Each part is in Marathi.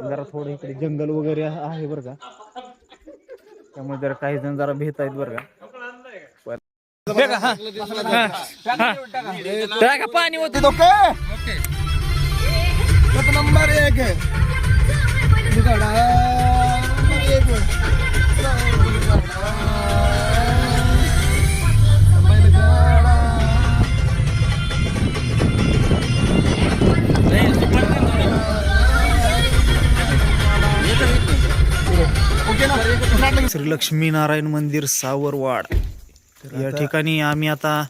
जरा थोडं इकडे जंगल वगैरे आहे बरं का, त्यामुळे जरा काही जण जरा भीत आहेत बरं का. पाणी होते नंबर एक है श्री लक्ष्मीनारायण मंदिर सावरवाड या ठिकाणी आम्ही आता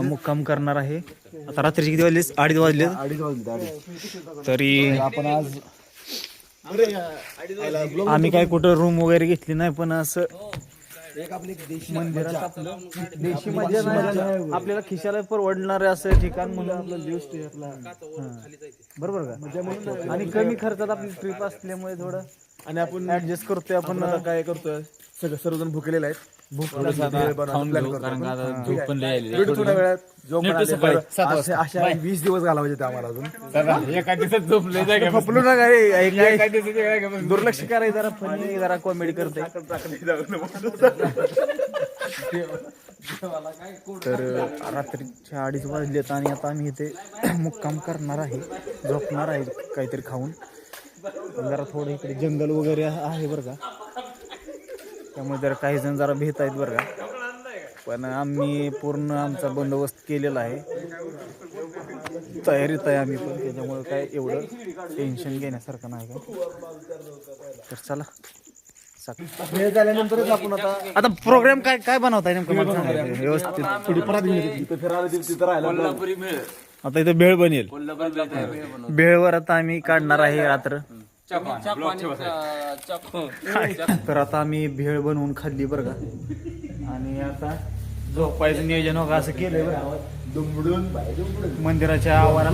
मुक्काम करणार आहे. आता रात्रीचे किती वाजले? 2:30 वाजले. तरी आपण आज आम्ही काय कुठं रूम वगैरे घेतली नाही, पण असं मंदिरात आपलं देशी मजा नाही, आपल्याला खिशाला परवडणार असं ठिकाण म्हणून आपलं दिवस बरोबर का. आणि कमी खर्चात आपली ट्रिप असल्यामुळे थोडं आणि आपण ऍडजस्ट करतोय. आपण आता काय करतोय, सर्वजण भुकेलेले आहेत. भूक थोड्या वेळात जो अशा 20 दिवस घालावायचे ते आम्हाला अजून एका दिवसात झोपले फपलो ना काय दुर्लक्ष करायचं, जरा फनी जरा कॉमेडी करते. तर रात्रीच्या 2:30 वाजलेत आणि आता आम्ही इथे मुक्काम करणार आहे, झोपणार आहे काहीतरी खाऊन. जरा थोडं इकडे जंगल वगैरे आहे बरं का, त्यामुळे जरा काही जण जरा भीत आहेत बरं का. पण आम्ही पूर्ण आमचा बंदोबस्त केलेला आहे, तयारीत आहे आम्ही पण, त्याच्यामुळे काय एवढं टेन्शन घेण्यासारखं नाही का. तर चला वेळ झाल्यानंतरच आपण आता प्रोग्राम काय काय बनवताय नेमकं मला सांगा व्यवस्थित. थोडी परत फिरायला तिथं राहायला आता इथं भेळ बनेल, भेळवर आता आम्ही काढणार आहे रात्र. तर आता आम्ही भेळ बनवून खाल्ली बरं का, आणि आता झोपायचं नियोजन वगैरे असं केलंय बरं. मंदिराच्या आवारात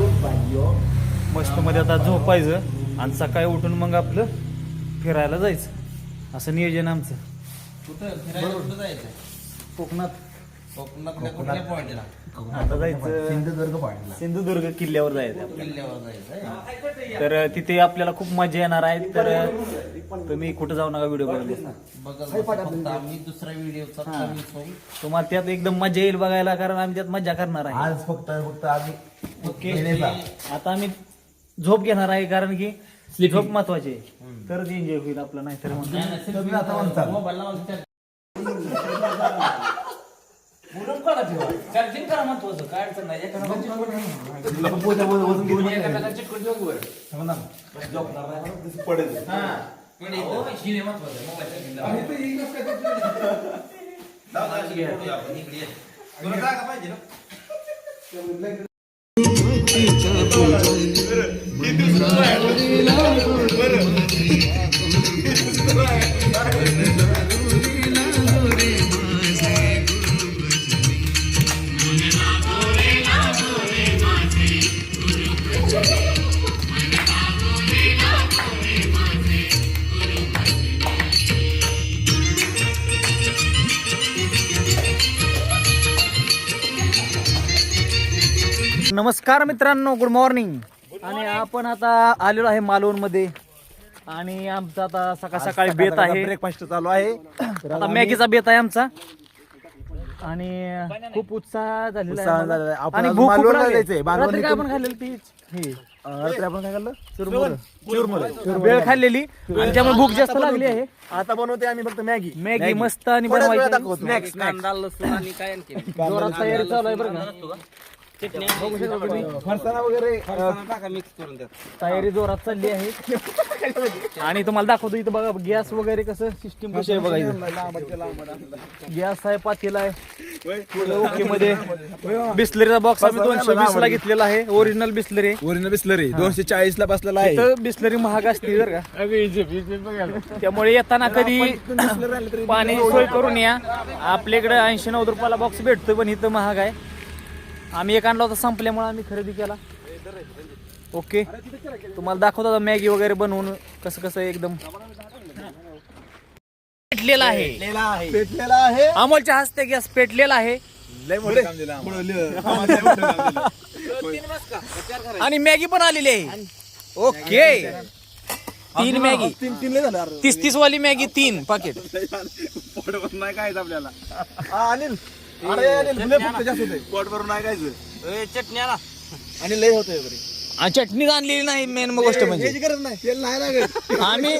मस्त मध्ये आता झोपायचं आणि सकाळी उठून मग आपलं फिरायला जायचं, असं नियोजन आमचं. कोकणात आता जायचं सिंधुदुर्ग किल्ल्यावर जायचं. तर तिथे आपल्याला खूप मजा येणार आहे. तर तुम्ही कुठं जाऊ नका, व्हिडिओ आम्ही दुसऱ्या व्हिडिओचा तुम्हाला त्यात एकदम मजा येईल बघायला, कारण आम्ही त्यात मजा करणार आहे. आज फक्त आम्ही ओके, आता आम्ही झोप घेणार आहे, कारण की झोप महत्वाची आहे, तरच एन्जॉय होईल आपलं. नाही तर चार्जिंग करा महत्वाचं, काय अडचण नाही. नमस्कार मित्रांनो, गुड मॉर्निंग. आणि आपण आता आलेलो आहे मालवण मध्ये, आणि आमचा आता सकाळ सकाळी बेत आहे, ब्रेकफास्ट चालू आहे. आता मॅगीचा बेत आहे आमचा, आणि खूप उत्साह झालेला आहे. आणि भूक खूप लागली. रात्री काय आपण खाल्लेलं ती आपण काय खाल्लं, वेळ खाल्लेली, आणि त्यामुळे भूक जास्त लागली आहे. आता बनवते आम्ही फक्त मॅगी. मॅगी मस्त आणि बनवायची. कांदा लसूण आणि काय आणखी जोरात तयारी चालू आहे बरं का. फरसाणा वगैरे मिक्स करून द्या. तयारी जोरात चालली आहे. आणि तुम्हाला दाखवतो इथं बघा, गॅस वगैरे कसं सिस्टीम कशी आहे बघा. गॅस आहे, पातेला आहे, ओके मध्ये बिस्लरीचा बॉक्स आम्ही 220 ला घेतलेला आहे. ओरिजिनल बिस्लरी, ओरिजिनल बिस्लरी 240 ला बसलेला आहे. तर बिस्लरी महाग असते बरं का, त्यामुळे येताना कधी पाणी सोय करून या. आपल्याकडे 80-90 रुपयाला बॉक्स भेटतो, पण इथं महाग आहे. आम्ही एक आणला होता, संपल्यामुळे आम्ही खरेदी केला. ओके, तुम्हाला दाखवतो आता मॅगी वगैरे बनवून कसं कसं एकदम पेटलेला आहे. अमोलच्या हस्ते गॅस पेटलेला आहे. आणि मॅगी पण आलेली आहे. ओके, 3 मॅगी तीन लय झालं अरे. 30 वाली मॅगी 3 पाकिट. पोट भरून नाही खायचं आपल्याला. अनिल अरे अनिल लय फक्त जास्त होते. पोट भरून नाही खायचं. चटणी आला आणि लय होतंय बरी. आणि चटणी आणलेली नाही मेन गोष्ट म्हणजे याची गरज नाही तेल नाही लागत. आम्ही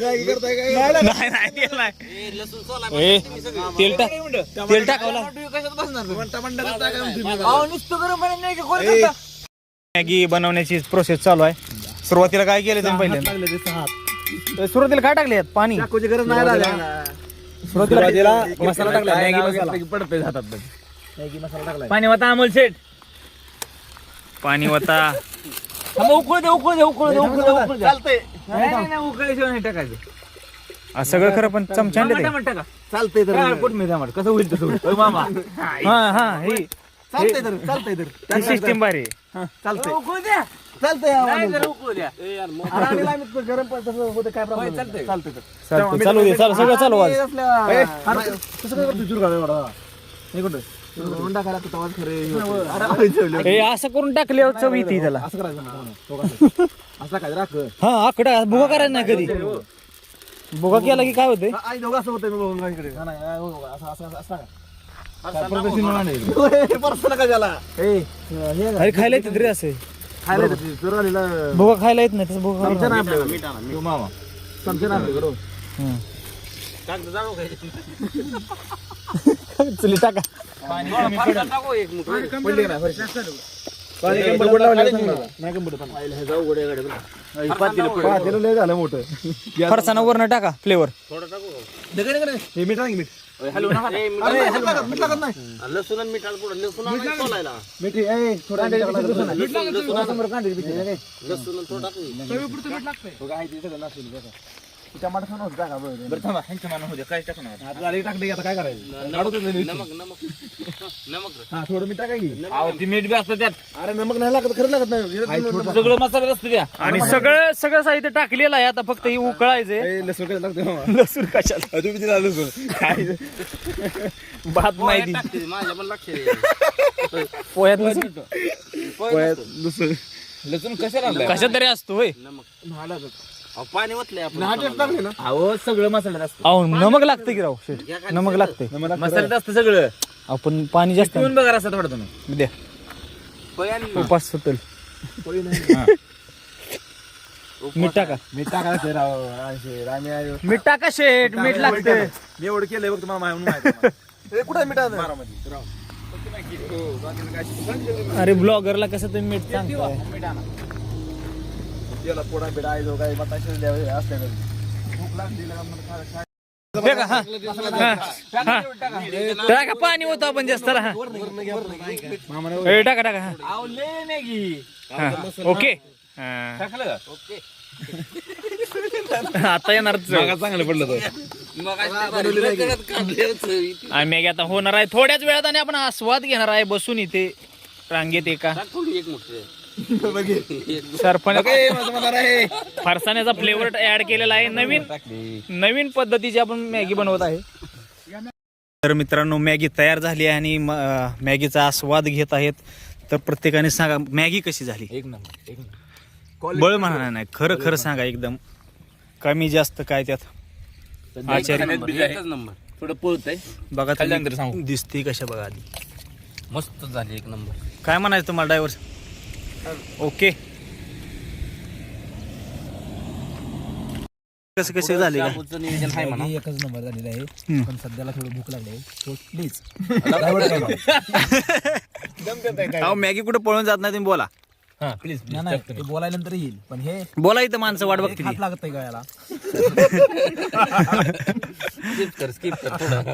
मॅगी करताय काय नाही नाही तेल नाही. लसूण सोला ए, तेल टाक तेल टाकवला. कशात बसणार टमाटर टाका तुम्ही. नुसतं गरम पाणी नाही की खोल करता. मॅगी बनवण्याची प्रोसेस चालू आहे. सुरुवातीला काय केलं तुम्ही पहिल्यांदा? सुरुवातीला काय टाकले पाणी? टाकूची गरज नाही लागला. सुरुवातीला मसाला टाकला मॅगी मसाला. पडतंय हातात. मॅगी मसाला टाकलाय. पाणी होता अमोल शेठ. पाणी होता. उकळ दे उकळ दे उकळ दे उकळ दे उकळ दे. चालतंय. नाही उकळल्याशिवाय नाही टाकायचं. सगळं खरं पण चमचा आणले ते. टमाटर टाका. चालतंय तर. कोथमीर टमाटर कसं होईल तसं होईल. मामा हा ही चालतंय तर. चालतंय तर. सिस्टीम भारी आहे. चालतंय. उकळ द्या. चालतंय. नाही जरा उकळ द्या. आणि आम्ही गरम पण तसं होतं काय प्रॉब्लेम चालतंय. चालतंय तर. चालतंय, चालू दे चालू सगळं चालू आज. कसं काय करतो चूर घालाय एवढा. नाही कुठं अंडा खायला तर तवाच खरे. हे असं करून टाकल्यावर चव येते त्याला. असं करायचं ना. असं काय राख. हा आकडा भुगा करायचा नाही कधी. भुगा केला की काय होतंय? आई दोघं असं होतं मी बघाकडे. असं असं असं नका त्याला. अरे खायला येते तरी असे खायला येतं चूर आलेला. भुगा खायला येत नाही तसं भुगा चमचा खायला. नाही आपल्याकडे. तो मामा चमचा नाही आपल्याकडे. हं. टाक जाणू काय. चुली टाका. टाकू एक मुठ. पडली नाही पाणी कंबर बोट लावलं नाही कंबर पाणी जाऊ गोड्या गाड्या. पातेलं लय झालं मोठं. फरसाना वरनं टाका फ्लेवर. थोडं टाकू. हे मीठ आहे की मीठ. हॅलो ना. मीठ लागत नाही. लसूण आणि मिठाला पुढे लसूण आणि सोलायला. मीठ ए थोडा मीठ टाकलं तर लसूण. लसूण कांदे बीट आहे काय? लसूण आणि थोडं टाकू. हो काय ते सगळं नसेल बघा. टमाटर खाणं होतं का बरं. बरं थांबा ह्यांच्या माना होते काय टाकणार. आता झाली टाकली की आता काय करायचं? काढू दे मीठ. नमक नमक नमक हा थोडं मीठ टाका की. अहो ती मीठ बी असतं त्यात. अरे नमक नाही लागत खरं लागत नाही. सगळं मसाले असतं त्या. आणि सगळं सगळं साहित्य टाकलेलं आहे. आता फक्त हे उकळायचंय. ए, लसूण काय लागतं? लसूण कशाला? तुम्ही दिला लसूण. भात नाही ती. टाकते माझ्या पण लक्ष दे. पोह्यात लसूण. लसूण. लसूण कशाला कशात तरी असतो होय. नमक पाणी ओतलंय आपण. टाकले ना. अहो सगळं मसाल्यात असतं. अहो नमक लागतं की राव शेठ. नमक लागतंय. मसाल्यात असतं सगळं. आपण पाणी जास्त पिऊन बघा रस्ता थोडं तुम्ही. द्या. उपास सुटेल. मीठ टाका. मीठ टाकायचं राव. आम्ही मीठ टाका शेठ. मीठ लागतं. मी एवढं केलंय बघ तुम्हाला माहिती. कुठे मीठ आहे बारामध्ये राव. अरे ब्लॉगरला कसं तुम्ही मीठ सांगताय? त्याला पोडा बिडा आहे जो काय बताशे द्यावे असल्याकडे भूक लागली टाका हा. हा. टाका पाणी होतं आपण जास्त. हा. ए, टाका टाका हा. अहो लय मॅगी. हा. ओके हा. टाकलं का? ओके. आता येणार चांगलं पडलं मग आणि मॅगी आता होणार आहे थोड्याच वेळात. आणि आपण आस्वाद घेणार आहे बसून इथे रांगेत एका. एक मोठं सरपंच फरसाण्याचा फ्लेवर ऍड केलेला आहे. नवीन पद्धतीची आपण मॅगी बनवत आहे. तर मित्रांनो मॅगी तयार झाली आहे आणि मॅगीचा आस्वाद घेत आहेत. तर प्रत्येकाने सांगा मॅगी कशी झाली. एक नंबर एक नंबर. बळ म्हणा नाही खरं खरं सांगा. एकदम कमी जास्त काय त्यात आचार्य एकच नंबर. थोडं पळतंय बघा खाल्ल्यानंतर सांगू. दिसते कशा बघा आधी. मस्त झाली एक नंबर. काय म्हणायचं तुम्हाला ड्रायव्हर? ओके. कसं कसे झाले का? शाबूचं नियोजन आहे म्हणा. एकच नंबर झालेला आहे. पण सध्याला थोडी भूक लागली आहे. सो प्लीज अहो मॅगी कुठे पळून जात नाही तुम्ही बोला. हा प्लीज नाही ते बोलायनंतर येईल पण हे बोला इथं माणसं वाट बघतील. हात लागत आहे गळ्याला. स्किप कर थोडं.